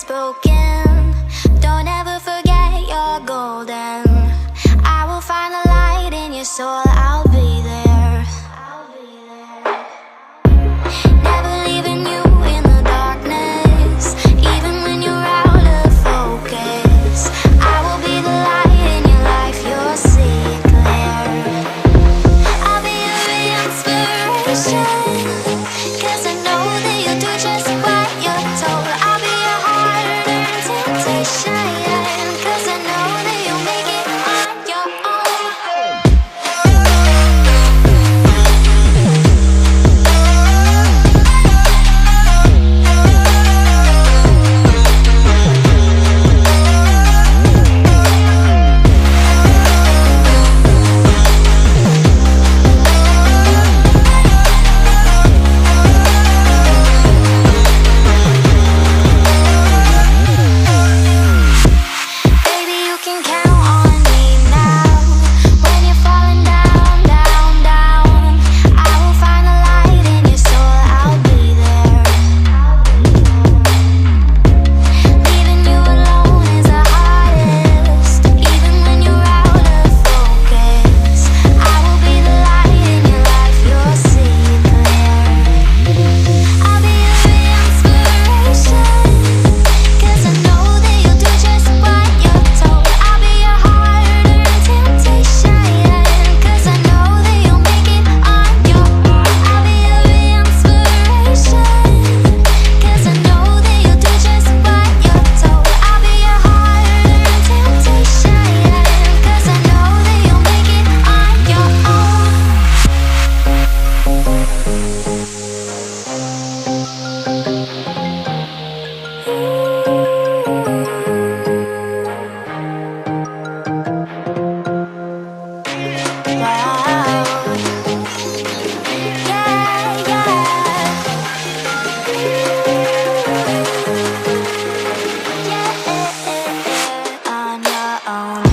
unspoken. Don't ever forget you're golden. I will find the light in your soul, I'll be there. Never leaving you in the darkness, even when you're out of focus. I will be the light in your life, you'll see it clear. I'll be your inspiration, 'cause I know that you'll do just what you're told. I'll be your heart-earned temptation, 'cause I know that you'll make it on your own. Baby, you can count on me now. When you're falling down, down, down, I will find the light in your soul, I'll be there. Leaving you alone is the hardest, even when you're out of focus. I will be the light in your life, you'll see it clear. I'll be your inspiration, 'cause I know that you'll do just what you're told. I'll be your heart-earned temptation, 'cause I know that you'll make it on your own. I'll be your inspiration, 'cause I know that you'll do just what you're told. I'll be your heart-earned temptation, 'cause I know that you'll make it on your own. Wow. Yeah, yeah. On your own.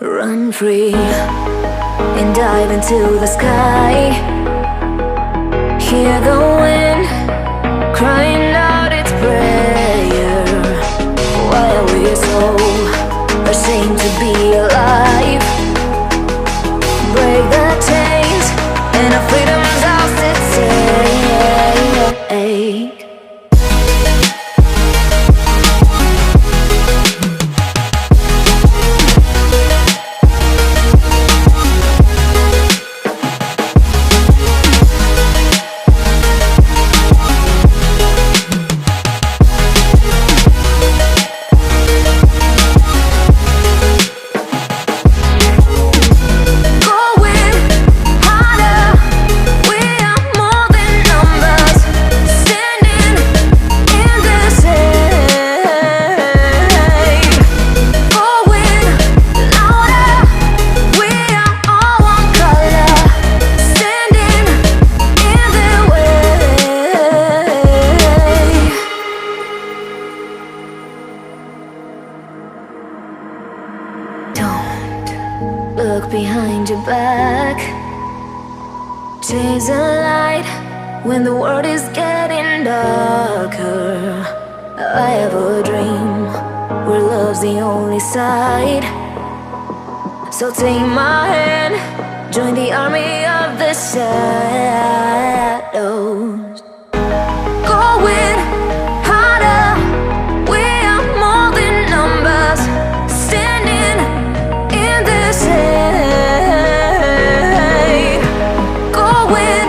Run free and dive into the sky. Hear the wind crying out its prayer. Why are we so ashamed to be alive? Break the chains and our freedom's ours to take. Look behind your back. Chase a light when the world is getting darker. I have a dream where love's the only side. So take my hand, join the army of the shadows. Going harder, we are more than numbers, standing in the shade. Going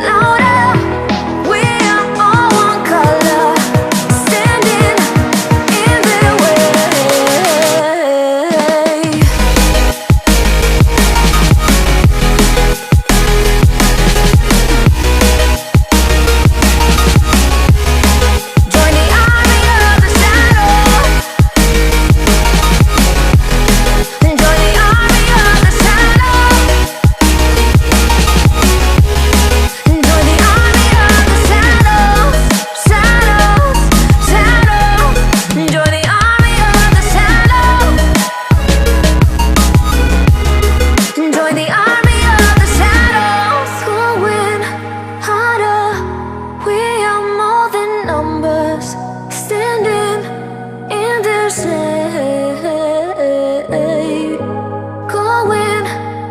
louder, we are all one color, standing in the way.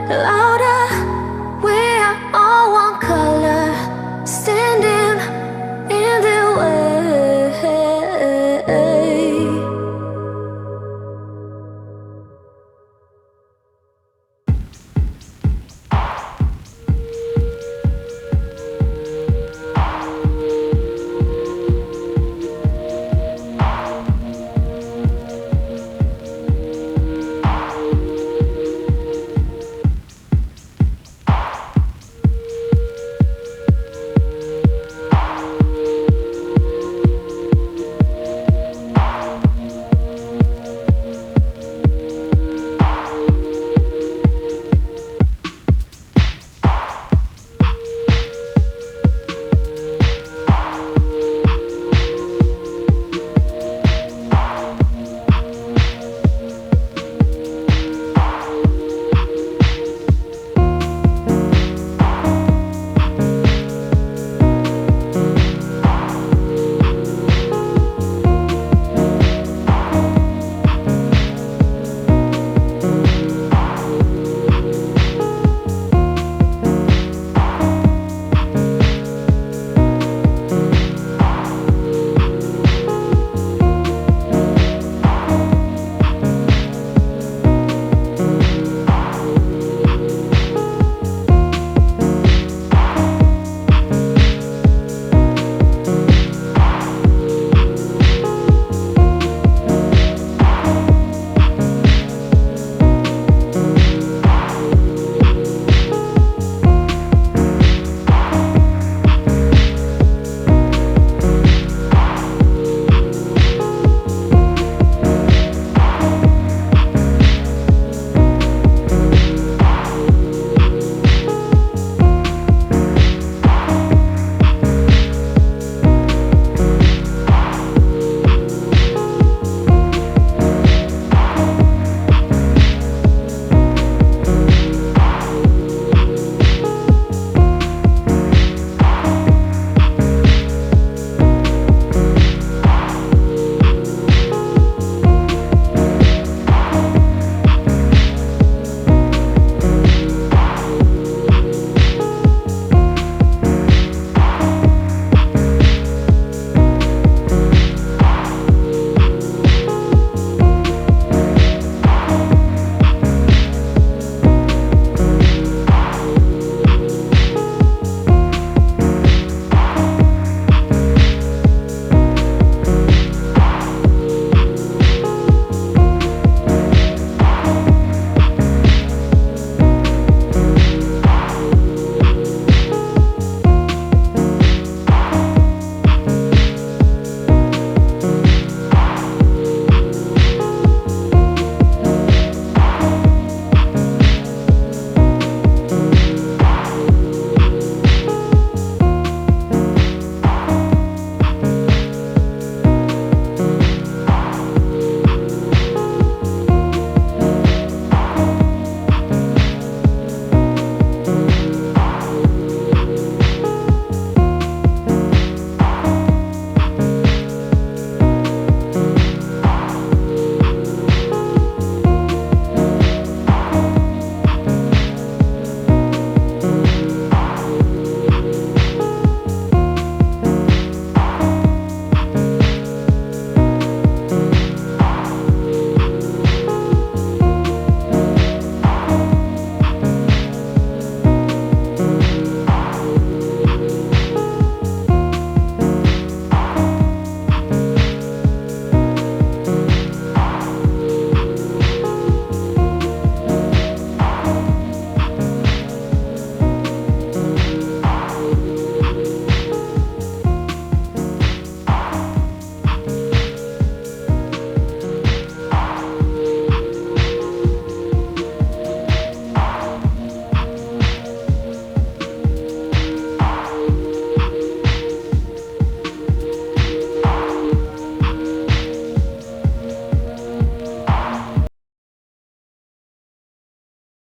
loud